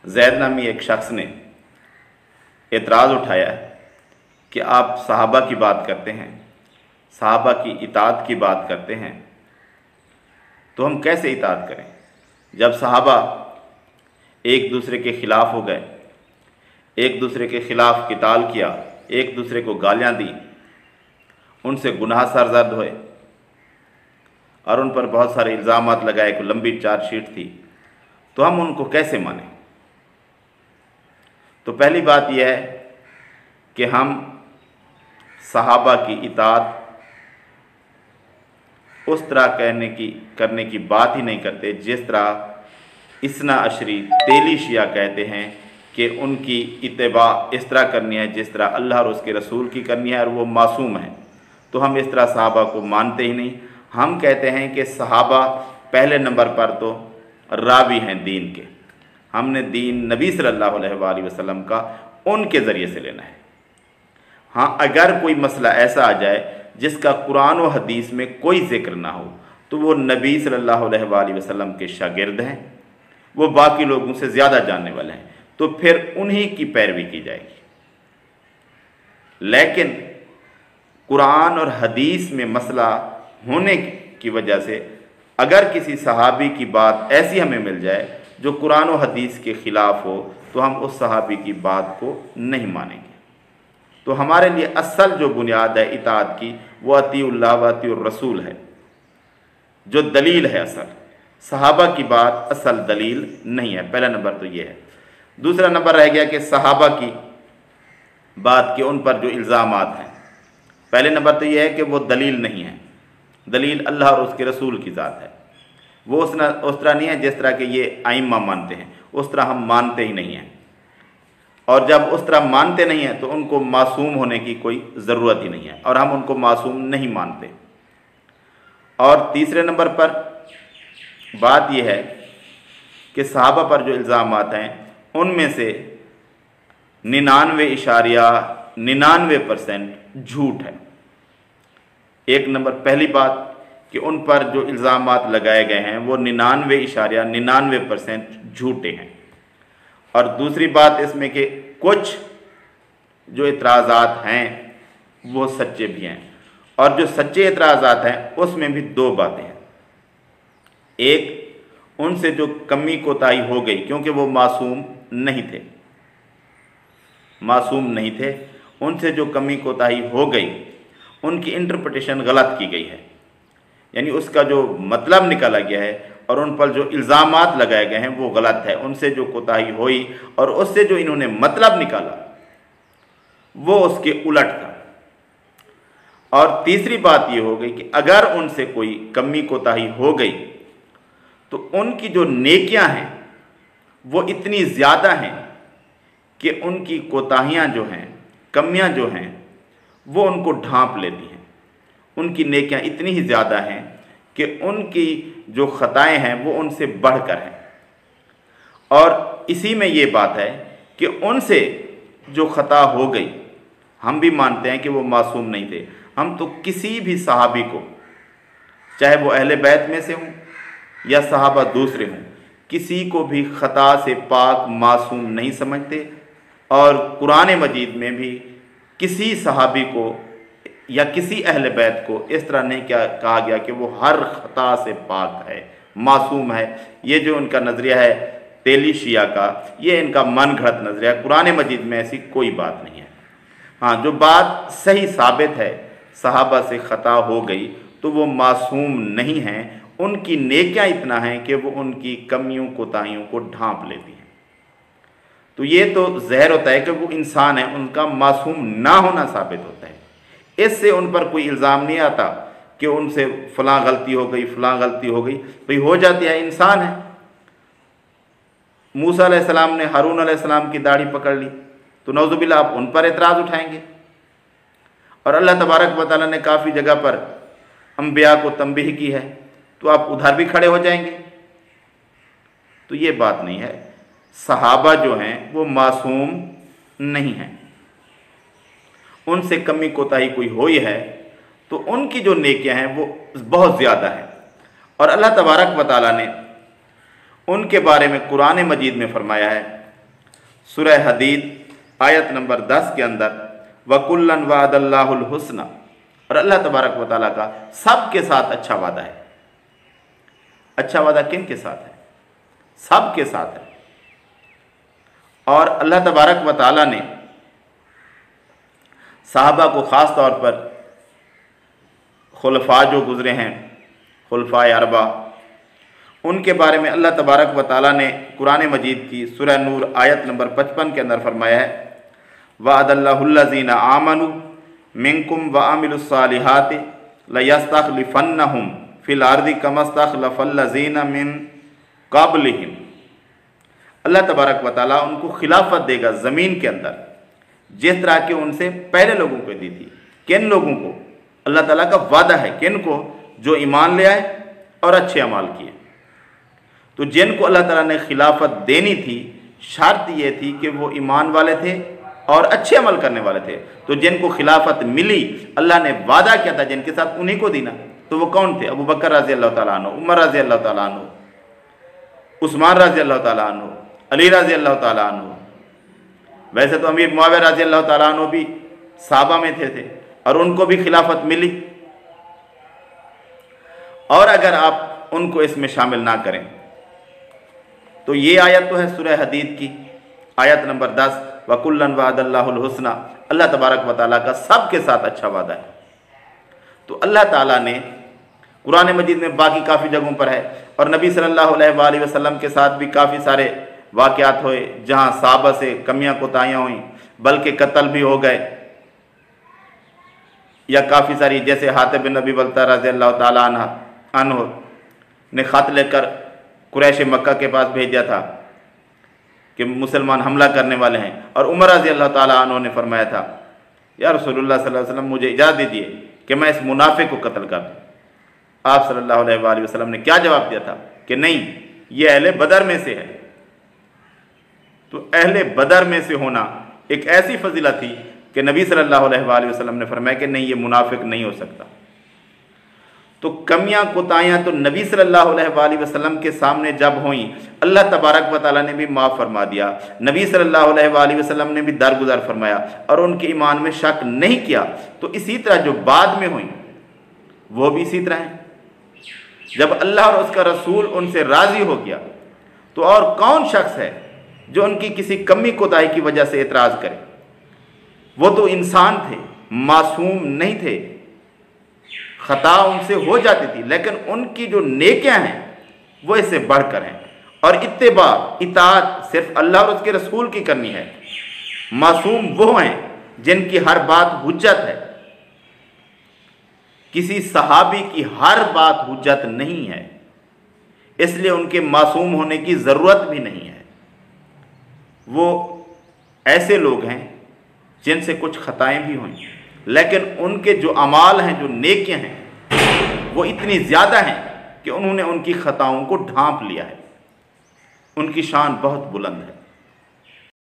ज़ैद नामी एक शख्स ने एतराज़ उठाया कि आप सहाबा की बात करते हैं, सहाबा की इताअत की बात करते हैं, तो हम कैसे इताअत करें जब सहाबा एक दूसरे के ख़िलाफ़ हो गए, एक दूसरे के ख़िलाफ़ क़िताल किया, एक दूसरे को गालियाँ दी, उनसे गुनाह सरज़द हुए और उन पर बहुत सारे इल्ज़ामात लगाए, कोई लंबी चार्जशीट थी, तो हम उनको कैसे मानें? तो पहली बात यह है कि हम सहाबा की इताअत उस तरह करने की बात ही नहीं करते जिस तरह इस्ना अशरी तेली शिया कहते हैं कि उनकी इत्तिबा इस तरह करनी है जिस तरह अल्लाह और उसके रसूल की करनी है और वो मासूम है। तो हम इस तरह सहाबा को मानते ही नहीं। हम कहते हैं कि सहाबा पहले नंबर पर तो रावी हैं दीन के, हमने दीन नबी सल्लल्लाहु अलैहि वसल्लम का उनके ज़रिए से लेना है। हाँ, अगर कोई मसला ऐसा आ जाए जिसका कुरान और हदीस में कोई ज़िक्र ना हो तो वो नबी सल्लल्लाहु अलैहि वसल्लम के शागिर्द हैं, वो बाकी लोगों से ज़्यादा जानने वाले हैं, तो फिर उन्हीं की पैरवी की जाएगी। लेकिन कुरान और हदीस में मसला होने की वजह से अगर किसी सहाबी की बात ऐसी हमें मिल जाए जो कुरान और हदीस के ख़िलाफ़ हो तो हम उस सहाबी की बात को नहीं मानेंगे। तो हमारे लिए असल जो बुनियाद है इताअत की वो अतीउल्लाह व अतीउर रसूल है, जो दलील है असल। सहाबा की बात असल दलील नहीं है। पहला नंबर तो ये है। दूसरा नंबर रह गया कि सहाबा की बात के उन पर जो इल्ज़ामात हैं, पहले नंबर तो ये है कि वो दलील नहीं है। दलील अल्लाह और उसके रसूल की ज़ात है, वो उस तरह नहीं है जिस तरह के ये आइम्मा मानते हैं, उस तरह हम मानते ही नहीं हैं। और जब उस तरह मानते नहीं हैं तो उनको मासूम होने की कोई ज़रूरत ही नहीं है और हम उनको मासूम नहीं मानते। और तीसरे नंबर पर बात यह है कि सहाबा पर जो इल्ज़ामात हैं उनमें से 99.99% झूठ है। एक नंबर पहली बात कि उन पर जो इल्ज़ामात लगाए गए हैं वो 99.99% झूठे हैं। और दूसरी बात इसमें कि कुछ जो इतराज़ात हैं वो सच्चे भी हैं, और जो सच्चे इतराज़ात हैं उसमें भी दो बातें हैं। एक, उनसे जो कमी कोताही हो गई क्योंकि वो मासूम नहीं थे, उनसे जो कमी कोताही हो गई उनकी इंटरप्रिटेशन गलत की गई है, यानी उसका जो मतलब निकाला गया है और उन पर जो इल्ज़ामात लगाए गए हैं वो गलत है। उनसे जो कोताही हुई और उससे जो इन्होंने मतलब निकाला वो उसके उलट था। और तीसरी बात ये हो गई कि अगर उनसे कोई कमी कोताही हो गई तो उनकी जो नेकियां हैं वो इतनी ज़्यादा हैं कि उनकी कोताहियां जो हैं, कमियां जो हैं, वो उनको ढांप लेती हैं। उनकी नेकियां इतनी ही ज़्यादा हैं कि उनकी जो ख़ताएँ हैं वो उनसे बढ़कर हैं। और इसी में ये बात है कि उनसे जो ख़ता हो गई, हम भी मानते हैं कि वो मासूम नहीं थे। हम तो किसी भी सहाबी को, चाहे वो अहले बैत में से हों या सहाबा दूसरे हों, किसी को भी ख़ता से पाक मासूम नहीं समझते। और कुरान मजीद में भी किसी सहाबी को या किसी अहले बैत को इस तरह नहीं कहा गया कि वो हर ख़ता से पाक है, मासूम है। ये जो उनका नज़रिया है तेली शिया का, ये इनका मन घड़त नज़रिया है। कुरान मजीद में ऐसी कोई बात नहीं है। हाँ, जो बात सही साबित है सहाबा से ख़ता हो गई तो वो मासूम नहीं हैं, उनकी नेकियां इतना हैं कि वो उनकी कमियों कोताहियों को ढांप लेती हैं। तो ये तो ज़ाहिर होता है कि वो इंसान है, उनका मासूम ना होना साबित होता है। इससे उन पर कोई इल्ज़ाम नहीं आता कि उनसे फ़लाँ गलती हो गई, फ़लाँ गलती हो गई। भाई हो जाती है, इंसान है। मूसा अलैहिस्सलाम ने हारून अलैहिस्सलाम की दाढ़ी पकड़ ली तो नौज़ुबिल्लाह आप उन पर एतराज़ उठाएंगे। और अल्लाह तबारक व तआला ने काफ़ी जगह पर अंबिया को तंबीह की है तो आप उधर भी खड़े हो जाएंगे। तो ये बात नहीं है। सहाबा जो हैं वो मासूम नहीं हैं, उनसे कमी कोताही कोई हुई है तो उनकी जो नेकियां हैं वो बहुत ज़्यादा हैं। और अल्लाह तबारक व तआला ने उनके बारे में कुरान मजीद में फरमाया है सूरह हदीद आयत नंबर 10 के अंदर वकुल्लन वअदल्लाहुल हुस्ना, और अल्लाह तबारक व तआला का सब के साथ अच्छा वादा है। अच्छा वादा किन के साथ है? सब के साथ है। और अल्लाह तबारक व तआला ने सहाबा को ख़ास तौर पर खुलफा जो गुज़रे हैं, खुलफाए अरबा, उनके बारे में अल्लाह तबारक व तआला ने कुरान मजीद की सूरह नूर आयत नंबर 55 के अंदर फरमाया है वअदल्लाहुल्लज़ीना आमनु मिनकुम व अमिलुस्सालिहाति लयस्तखलिफन्नहुम फिल अर्दि कमस्तखलफल्लज़ीना मिन क़ब्लिहिम। अल्लाह तबारक व तआला उनको खिलाफत देगा ज़मीन के अंदर जिस तरह के उनसे पहले लोगों को दी थी। किन लोगों को? अल्लाह ताला का वादा है किन को? जो ईमान ले आए और अच्छे अमाल किए। तो जिनको अल्लाह ताला ने खिलाफत देनी थी, शर्त ये थी कि वो ईमान वाले थे और अच्छे अमल करने वाले थे। तो जिनको खिलाफत मिली, अल्लाह ने वादा किया था जिनके साथ उन्हीं को देना। तो वो कौन थे? अबू बकर रज़ी अल्लाह ताला अन्हु, उमर रज़ी अल्लाह ताला अन्हु, उस्मान रज़ी अल्लाह ताला अन्हु, अली रज़ी अल्लाह ताला अन्हु। वैसे तो अमीर मुआविया रज़ी अल्लाह ताला अन्हु भी सहाबा में थे और उनको भी खिलाफत मिली। और अगर आप उनको इसमें शामिल ना करें तो ये आयत तो है सूरह हदीद की आयत नंबर 10 वकुल्लन वअदल्लाहुल हुस्ना, अल्लाह तबारक व तआला का सब के साथ अच्छा वादा है। तो अल्लाह ताला ने कुरान मजीद में बाकी काफ़ी जगहों पर है और नबी सल्लल्लाहु अलैहि वसल्लम के साथ भी काफ़ी सारे वाक़यात हुए जहाँ सहाबा से कमियाँ कोताहियाँ हुई, बल्कि कत्ल भी हो गए, या काफ़ी सारी जैसे हातिब बिन अबी बल्ता रज़ी अल्लाह ताला अन्हु ने ख़त लेकर कुरैश मक्का के पास भेजा था कि मुसलमान हमला करने वाले हैं, और उमर रज़ी अल्लाह ताला अन्हु ने फरमाया था या रसूलुल्लाह सल्लल्लाहु अलैहि वसल्लम मुझे इजाज़त दीजिए कि मैं इस मुनाफिक को कत्ल कर दूँ। आप सल्लल्लाहु अलैहि वसल्लम ने क्या जवाब दिया था कि नहीं, ये अहले बदर में से है। तो अहले बदर में से होना एक ऐसी फजीलत थी कि नबी सल्लल्लाहु अलैहि वसल्लम ने फरमाया कि नहीं, ये मुनाफिक नहीं हो सकता। तो कमियां कोताहियां तो नबी सल्लल्लाहु अलैहि वसल्लम के सामने जब हुई, अल्लाह तबारक व तआला ने भी माफ़ फरमा दिया, नबी सल्लल्लाहु अलैहि वसल्लम ने भी दरगुजर फरमाया और उनके ईमान में शक नहीं किया। तो इसी तरह जो बाद में हुई वो भी इसी तरह है। जब अल्लाह और उसका रसूल उनसे राज़ी हो गया तो और कौन शख्स है जो उनकी किसी कमी कोताही की वजह से एतराज़ करे? वो तो इंसान थे, मासूम नहीं थे, खता उनसे हो जाती थी, लेकिन उनकी जो नेकियां हैं वो इससे बढ़कर हैं। और इत्तिबा इताअत सिर्फ अल्लाह और उसके रसूल की करनी है। मासूम वो हैं जिनकी हर बात हुज्जत है, किसी सहाबी की हर बात हुज्जत नहीं है, इसलिए उनके मासूम होने की ज़रूरत भी नहीं है। वो ऐसे लोग हैं जिनसे कुछ खताएं भी हुई, लेकिन उनके जो अमाल हैं, जो नेकियां हैं, वो इतनी ज़्यादा हैं कि उन्होंने उनकी खताओं को ढांप लिया है। उनकी शान बहुत बुलंद है।